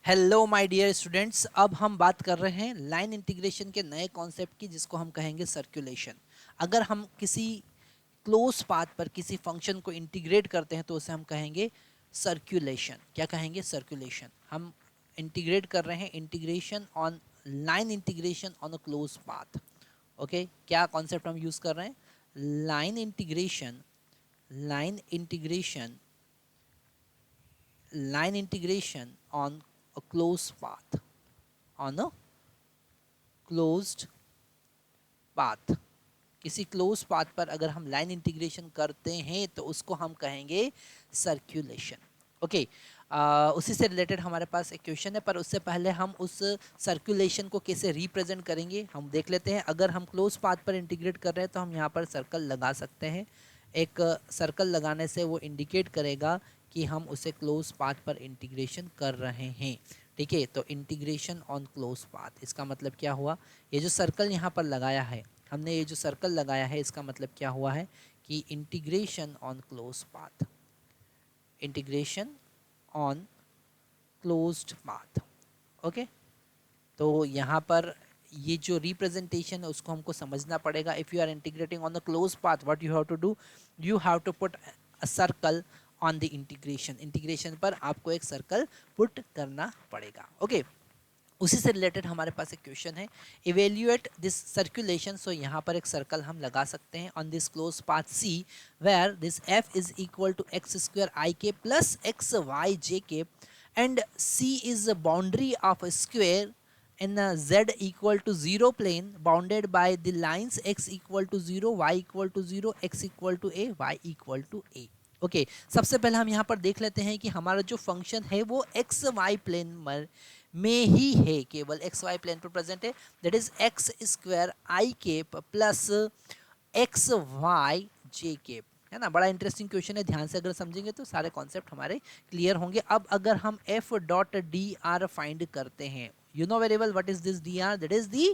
Hello my dear students, अब हम बात कर रहे हैं लाइन इंटीग्रेशन के नए कॉन्सेप्ट की, जिसको हम कहेंगे सर्कुलेशन। अगर हम किसी क्लोज पाथ पर किसी फंक्शन को इंटीग्रेट करते हैं तो उसे हम कहेंगे सर्कुलेशन। क्या कहेंगे? सर्कुलेशन। हम इंटीग्रेट कर रहे हैं, integration on line integration on a close path. Okay, क्या कॉन्सेप्ट हम यूज कर रहे हैं? Line integration, line integration, line integration on a closed path, on a closed path। किसी क्लोज पाथ पर अगर हम लाइन इंटीग्रेशन करते हैं तो उसको हम कहेंगे सर्कुलेशन। ओके, उसी से रिलेटेड हमारे पास एक क्वेश्चन है, पर उससे पहले हम उस सर्कुलेशन को कैसे रिप्रेजेंट करेंगे हम देख लेते हैं। अगर हम क्लोज पाथ पर इंटीग्रेट कर रहे हैं तो हम यहाँ पर सर्कल लगा सकते हैं। एक सर्कल लगाने से वो इंडिकेट करेगा कि हम उसे क्लोज पाथ पर इंटीग्रेशन कर रहे हैं। ठीक है, तो इंटीग्रेशन ऑन क्लोज पाथ, इसका मतलब क्या हुआ? ये जो सर्कल यहाँ पर लगाया है हमने, ये जो सर्कल लगाया है, इसका मतलब क्या हुआ है कि integration on close path, integration on closed path. Okay, तो यहाँ पर ये जो रिप्रेजेंटेशन है उसको हमको समझना पड़ेगा। If you are integrating on the close path, what you have to do, you have to put a circle on the integration. Integration पर आपको एक सर्कल पुट करना पड़ेगा। ओके, उसी से रिलेटेड हमारे पास एक क्वेश्चन है, इवेल्युएट दिस सर्कुलेशन। सो यहाँ पर एक सर्कल हम लगा सकते हैं on this close path C, where this F is equal to X square I K plus x Y J K, and C is a boundary of a square in a z equal to 0 plane bounded by the lines x equal to 0, y equal to 0, x equal to a, y equal to a। Okay, सबसे पहले हम यहाँ पर देख लेते हैं कि हमारा जो फंक्शन है वो एक्स वाई प्लेन में ही है, केवल एक्स वाई प्लेन पर प्रेजेंट है। That is x square i cap plus x Y j cap, है ना। बड़ा इंटरेस्टिंग क्वेश्चन है, ध्यान से अगर समझेंगे तो सारे कॉन्सेप्ट हमारे क्लियर होंगे। अब अगर हम F dot d are find करते हैं, you know very well what is this dr, that is the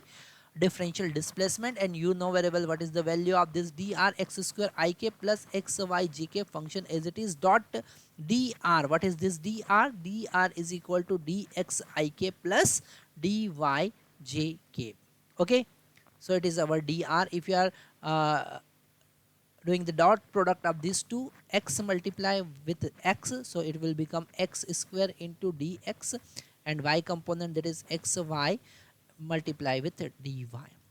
differential displacement, and you know very well what is the value of this dr, x square I k plus x y j k function as it is dot dr, what is this dr, dr is equal to dx I k plus dy j k। okay, so it is our dr. If you are doing the dot product of these two, x multiply with x, so it will become x square into dx, and y component, that is x y multiply with dy।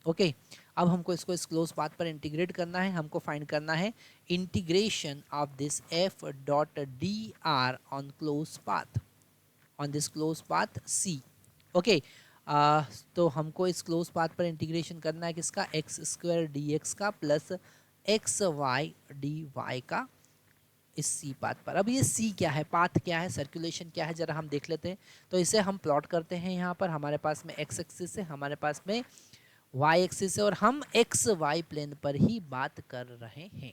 Okay, अब हमको इसको इस close path पर integrate करना है। हमको find करना है integration of this f dot d are on close path, on this close path c। Okay, तो हमको इस क्लोज पाथ पर इंटीग्रेशन करना है किसका? एक्स स्क्वायर डी एक्स का plus x y d y का, इस सी पाथ पर। अब ये सी क्या है, पाथ क्या है, सर्कुलेशन क्या है, जरा हम देख लेते हैं। तो इसे हम प्लॉट करते हैं। यहाँ पर हमारे पास में एक्स एक्सिस है, हमारे पास में वाई एक्सिस है, और हम एक्स वाई प्लेन पर ही बात कर रहे हैं।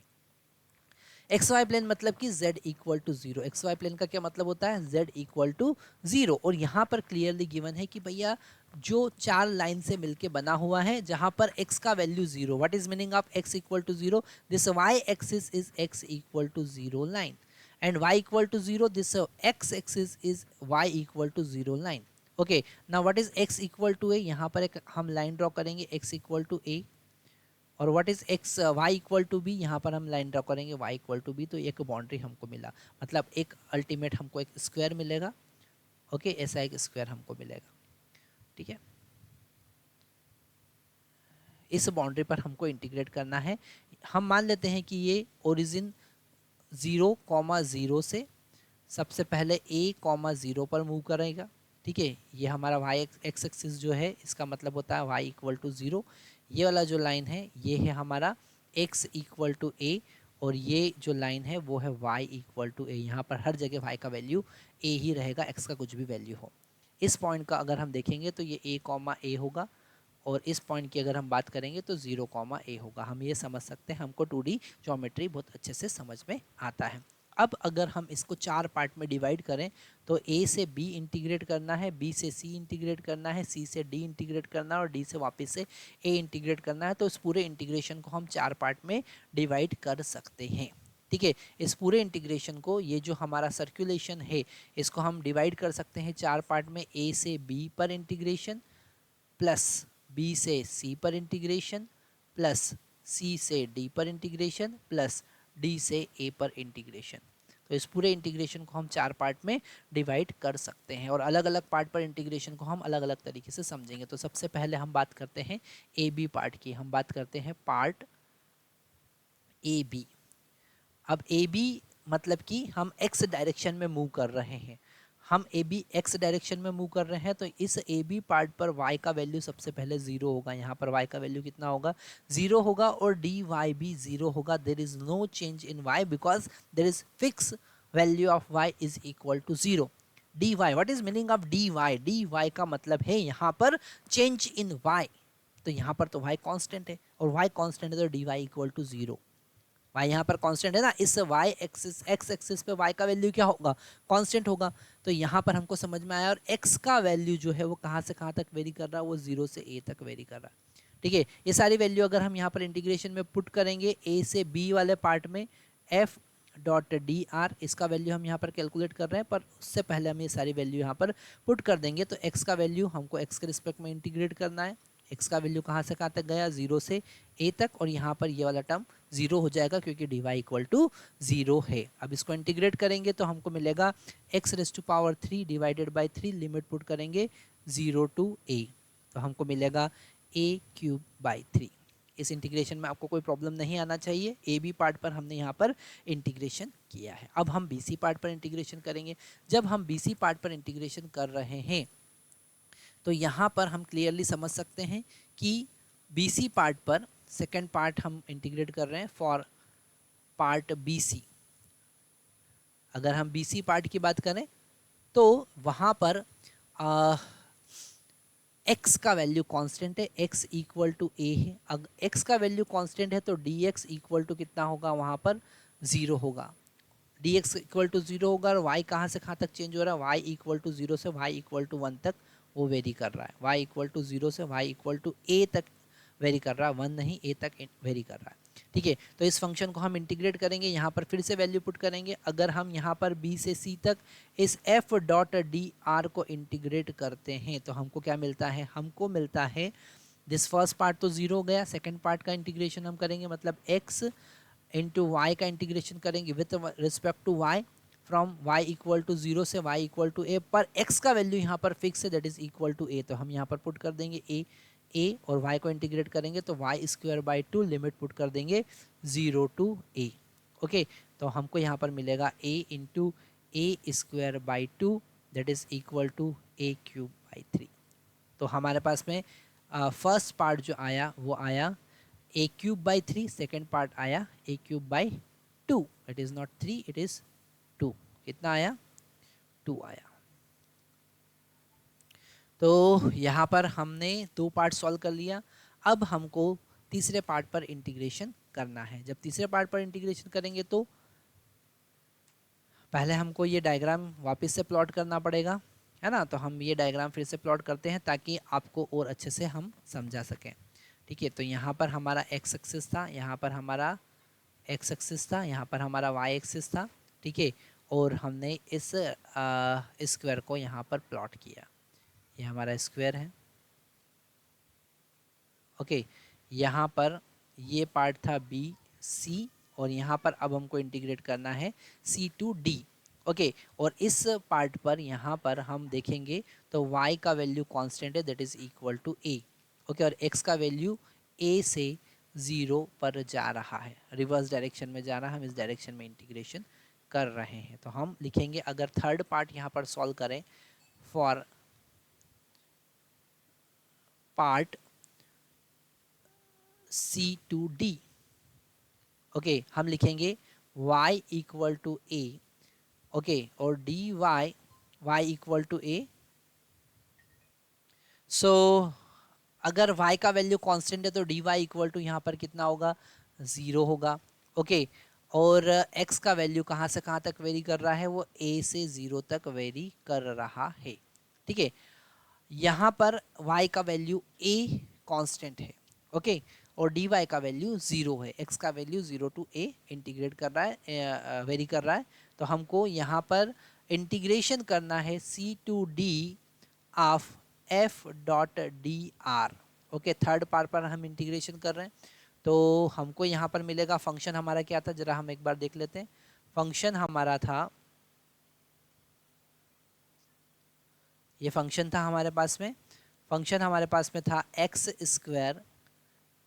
एक्स वाई प्लेन मतलब कि z equal to zero. X y plane का क्या मतलब होता है? z equal to zero. और यहाँ पर क्लियरली गिवन है कि भैया जो चार लाइन से मिलके बना हुआ है, जहाँ पर x का value zero, what is meaning of x equal to zero? This y axis is x equal to zero line, and y equal to zero, this x axis is y equal to zero line. Okay, now what is x equal to a? यहाँ पर एक हम line draw करेंगे, x equal to a, और what is x y equal to b? यहाँ पर हम line draw करेंगे वाई इक्वल टू बी, तो एक बाउंड्री हमको मिला, मतलब एक अल्टीमेट हमको एक स्क्वायर मिलेगा। ओके, ऐसा एक स्क्वायर हमको मिलेगा। ठीक है, इस बाउंड्री पर हमको इंटीग्रेट करना है। हम मान लेते हैं कि ये ओरिजिन 0,0 से सबसे पहले a,0 पर मूव करेगा। ठीक है, ये हमारा वाई एक्स एक्सिस जो है, इसका मतलब होता है y इक्वल टू जीरो। ये वाला जो लाइन है ये है हमारा x इक्वल टू a, और ये जो लाइन है वो है y इक्वल टू a। यहाँ पर हर जगह y का वैल्यू a ही रहेगा, x का कुछ भी वैल्यू हो। इस पॉइंट का अगर हम देखेंगे तो ये a होगा, और इस पॉइंट की अगर हम बात करेंगे तो 0,a होगा। हम ये समझ सकते हैं, हमको 2D ज्योमेट्री बहुत अच्छे से समझ में आता है। अब अगर हम इसको चार पार्ट में डिवाइड करें तो a से b इंटीग्रेट करना है, b से c इंटीग्रेट करना है, c से d इंटीग्रेट करना है, और d से वापस से a इंटीग्रेट करना है। तो इस पूरे इंटीग्रेशन को हम चार पार्ट में डिवाइड कर सकते हैं। ठीक है। इस पूरे इंटीग्रेशन को, ये जो हमारा सर्कुलेशन है, इसको हम डिवाइड कर सकते हैं 4 पार्ट में, ए से बी पर इंटीग्रेशन, प्लस बी से सी पर इंटीग्रेशन, प्लस सी से डी पर इंटीग्रेशन, प्लस डी से ए पर इंटीग्रेशन। तो इस पूरे इंटीग्रेशन को हम 4 पार्ट में डिवाइड कर सकते हैं और अलग अलग पार्ट पर इंटीग्रेशन को हम अलग अलग तरीके से समझेंगे। तो सबसे पहले हम बात करते हैं ए बी पार्ट की। हम बात करते हैं पार्ट ए बी। अब ए बी मतलब कि हम एक्स डायरेक्शन में मूव कर रहे हैं, हम ए बी एक्स डायरेक्शन में मूव कर रहे हैं, तो इस ए बी पार्ट पर y का वैल्यू सबसे पहले 0 होगा। यहाँ पर y का वैल्यू कितना होगा? 0 होगा और डी वाई भी 0 होगा। There is no change in y because there is fix value of y is equal to 0। D y, what is meaning of d y? D y का मतलब है यहाँ पर चेंज इन y। तो यहाँ पर तो y कांस्टेंट है और y कांस्टेंट है तो d y equal to 0। y यहाँ पर कांस्टेंट है ना, इस y एक्सिस एक्स एक्सिस पे y का वैल्यू क्या होगा? कांस्टेंट होगा। तो यहाँ पर हमको समझ में आया। और x का वैल्यू जो है वो कहाँ से कहाँ तक वेरी कर रहा है? वो 0 से a तक वेरी कर रहा है। ठीक है, ये सारी वैल्यू अगर हम यहाँ पर इंटीग्रेशन में पुट करेंगे a से b वाले पार्ट में, f डॉट डी आर, इसका वैल्यू हम यहाँ पर कैलकुलेट कर रहे हैं, पर उससे पहले हम ये सारी वैल्यू यहाँ पर पुट कर देंगे। तो x का वैल्यू हमको x के रिस्पेक्ट में इंटीग्रेट करना है। x का वैल्यू कहाँ से कहाँ तक गया? 0 से a तक, और यहाँ पर ये वाला टर्म 0 हो जाएगा क्योंकि डी वाई इक्वल टू 0 है। अब इसको इंटीग्रेट करेंगे तो हमको मिलेगा x raise to power 3 divided by 3, limit put करेंगे 0 टू a, तो हमको मिलेगा a क्यूब बाई 3। इस इंटीग्रेशन में आपको कोई प्रॉब्लम नहीं आना चाहिए। ए बी पार्ट पर हमने यहाँ पर इंटीग्रेशन किया है। अब हम बी सी पार्ट पर इंटीग्रेशन करेंगे। जब हम बी सी पार्ट पर इंटीग्रेशन कर रहे हैं तो यहाँ पर हम क्लियरली समझ सकते हैं कि बी सी पार्ट पर सेकेंड पार्ट हम इंटीग्रेट कर रहे हैं फॉर पार्ट बी सी। अगर हम बी सी पार्ट की बात करें तो वहाँ पर x का वैल्यू कांस्टेंट है, x इक्वल टू a है। अगर x का वैल्यू कांस्टेंट है तो dx इक्वल टू कितना होगा? वहाँ पर 0 होगा। dx इक्वल टू 0 होगा और y कहाँ से कहाँ तक चेंज हो रहा है? y इक्वल टू 0 से y इक्वल टू 1 तक वो वेरी कर रहा है। y इक्वल टू 0 से y इक्वल टू a तक वेरी कर रहा है, 1 नहीं, a तक वेरी कर रहा है। ठीक है, तो इस फंक्शन को हम इंटीग्रेट करेंगे, यहाँ पर फिर से वैल्यू पुट करेंगे। अगर हम यहाँ पर b से c तक इस f डॉट डी आर को इंटीग्रेट करते हैं तो हमको क्या मिलता है? हमको मिलता है, दिस फर्स्ट पार्ट तो 0 हो गया, सेकेंड पार्ट का इंटीग्रेशन हम करेंगे, मतलब x इंटू वाई का इंटीग्रेशन करेंगे with respect to y, from y equal to 0 से y इक्वल टू a, पर x का वैल्यू यहाँ पर फिक्स है, that is equal to a, तो हम यहाँ पर पुट कर देंगे a और y को इंटीग्रेट करेंगे तो y square by 2, limit put कर देंगे 0 टू a। ओके, तो हमको यहाँ पर मिलेगा a into a square by 2, that is equal to a cube by 3। तो हमारे पास में फर्स्ट पार्ट जो आया वो आया a cube by 3, second part आया a cube by 2, it is not 3, it is 2। कितना आया? 2 आया। तो यहाँ पर हमने 2 पार्ट सॉल्व कर लिया। अब हमको तीसरे पार्ट पर इंटीग्रेशन करना है। जब तीसरे पार्ट पर इंटीग्रेशन करेंगे तो पहले हमको ये डायग्राम वापस से प्लॉट करना पड़ेगा, है ना। तो हम ये डायग्राम फिर से प्लॉट करते हैं ताकि आपको और अच्छे से हम समझा सकें। ठीक है, तो यहाँ पर हमारा एक्स एक्सिस था, यहाँ पर हमारा एक्स एक्सिस था, यहाँ पर हमारा वाई एक्सिस था। ठीक है, और हमने इस स्क्वायर को यहाँ पर प्लॉट किया। ये हमारा स्क्वायर है। ओके, यहाँ पर ये पार्ट था बी सी, और यहाँ पर अब हमको इंटीग्रेट करना है सी टू डी। ओके, और इस पार्ट पर यहाँ पर हम देखेंगे तो y का वैल्यू कांस्टेंट है, that is equal to a। Okay, और x का वैल्यू a से 0 पर जा रहा है, रिवर्स डायरेक्शन में जा रहा है, हम इस डायरेक्शन में इंटीग्रेशन कर रहे हैं। तो हम लिखेंगे, अगर थर्ड पार्ट यहाँ पर सॉल्व करें for part C to D, okay, हम लिखेंगे y equal to a, okay, और D Y y equal to a। So अगर y का वैल्यू कांस्टेंट है तो डी वाई इक्वल टू यहाँ पर कितना होगा? 0 होगा। ओके, और x का वैल्यू कहाँ से कहाँ तक वेरी कर रहा है? वो a से 0 तक वेरी कर रहा है। ठीक है, यहाँ पर y का वैल्यू a कांस्टेंट है। ओके, और dy का वैल्यू 0 है, x का वैल्यू 0 टू a इंटीग्रेट कर रहा है, वेरी कर रहा है। तो हमको यहाँ पर इंटीग्रेशन करना है c to d of f dot d r. Okay, third part पर हम इंटीग्रेशन कर रहे हैं। तो हमको यहाँ पर मिलेगा, फंक्शन हमारा क्या था जरा हम एक बार देख लेते हैं। फंक्शन हमारा था, ये फंक्शन था हमारे पास में, फंक्शन हमारे पास में था x square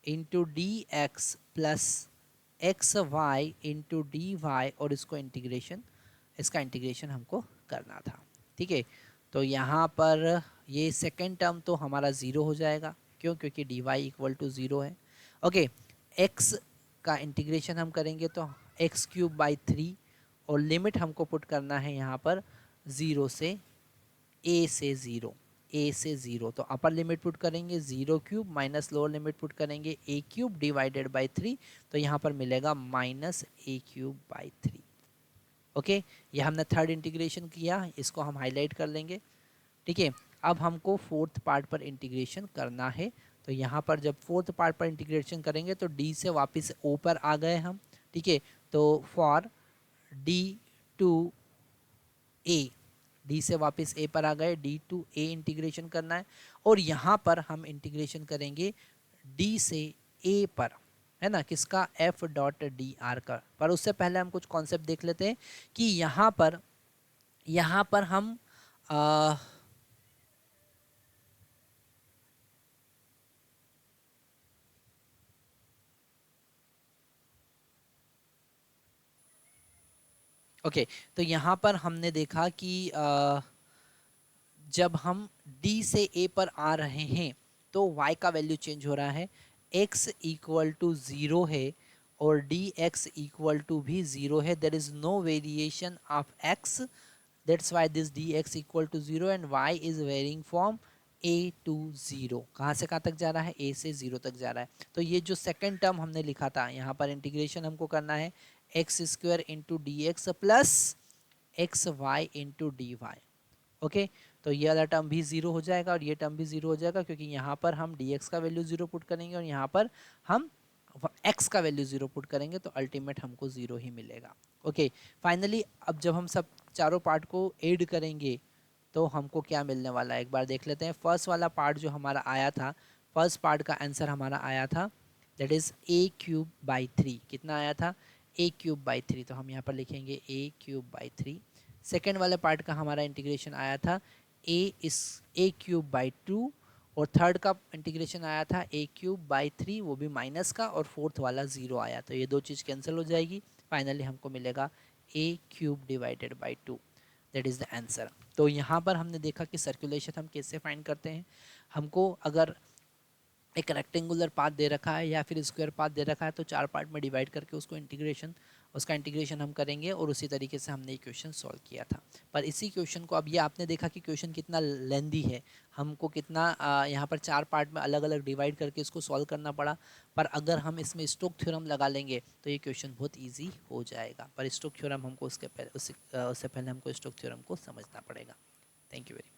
into d x plus x y into d y, और इसको इंटीग्रेशन, इसका इंटीग्रेशन हमको करना था। ठीक है, तो यहाँ पर ये सेकेंड टर्म तो हमारा ज़ीरो हो जाएगा, क्यों? क्योंकि d y equal to zero है। ओके, एक्स का इंटीग्रेशन हम करेंगे तो एक्स क्यूब बाई 3, और लिमिट हमको पुट करना है यहाँ पर 0 से a से 0, a से 0। तो अपर लिमिट पुट करेंगे 0 cube minus lower limit put करेंगे a क्यूब डिवाइडेड बाई 3, तो यहाँ पर मिलेगा minus a cube by 3। Okay, ये हमने थर्ड इंटीग्रेशन किया, इसको हम हाईलाइट कर लेंगे। ठीक है, अब हमको फोर्थ पार्ट पर इंटीग्रेशन करना है। तो यहाँ पर जब फोर्थ पार्ट पर इंटीग्रेशन करेंगे तो d से वापस o पर आ गए हम। ठीक है, तो for d to a, d से वापस a पर आ गए, d टू a इंटीग्रेशन करना है, और यहाँ पर हम इंटीग्रेशन करेंगे d से a पर, है ना, किसका? f डॉट डी आर का। पर उससे पहले हम कुछ कॉन्सेप्ट देख लेते हैं कि यहाँ पर हम ओके, तो यहाँ पर हमने देखा कि जब हम d से a पर आ रहे हैं तो y का वैल्यू चेंज हो रहा है, x इक्वल टू 0 है और dx इक्वल टू भी 0 है। There is no variation of x, that's why this dx equal to 0 and y is varying from a to 0। कहाँ से कहाँ तक जा रहा है? a से 0 तक जा रहा है। तो ये जो सेकेंड टर्म हमने लिखा था, यहाँ पर इंटीग्रेशन हमको करना है x square into d x plus x y into d y. Okay, तो ये वाला टर्म भी 0 हो जाएगा और ये टर्म भी 0 हो जाएगा, क्योंकि यहाँ पर हम dx का वैल्यू 0 पुट करेंगे और यहाँ पर हम x का वैल्यू 0 पुट करेंगे, तो अल्टीमेट हमको 0 ही मिलेगा। ओके, फाइनली अब जब हम सब चारों पार्ट को ऐड करेंगे तो हमको क्या मिलने वाला है एक बार देख लेते हैं। फर्स्ट वाला पार्ट जो हमारा आया था, फर्स्ट पार्ट का आंसर हमारा आया था that is a cube by 3। कितना आया था? a क्यूब बाई 3, तो हम यहाँ पर लिखेंगे a क्यूब बाई 3। सेकेंड वाले पार्ट का हमारा इंटीग्रेशन आया था a क्यूब बाई 2, और थर्ड का इंटीग्रेशन आया था a क्यूब बाई 3, वो भी माइनस का, और फोर्थ वाला 0 आया, तो ये दो चीज़ कैंसिल हो जाएगी। फाइनली हमको मिलेगा a cube divided by 2, that is the answer. तो यहाँ पर हमने देखा कि सर्कुलेशन हम कैसे फाइंड करते हैं। हमको अगर एक रेक्टेंगुलर पाथ दे रखा है या फिर स्क्वायर पाथ दे रखा है तो चार पार्ट में डिवाइड करके उसका इंटीग्रेशन हम करेंगे, और उसी तरीके से हमने ये क्वेश्चन सॉल्व किया था। पर इसी क्वेश्चन को अब ये आपने देखा कि क्वेश्चन कितना लेंदी है, हमको कितना यहाँ पर चार पार्ट में अलग अलग डिवाइड करके इसको सॉल्व करना पड़ा। पर अगर हम इसमें स्टोक थ्योरम लगा लेंगे तो ये क्वेश्चन बहुत ईजी हो जाएगा। पर स्टोक थ्योरम हमको उससे पहले हमको स्टोक थ्योरम को समझना पड़ेगा। Thank you very much.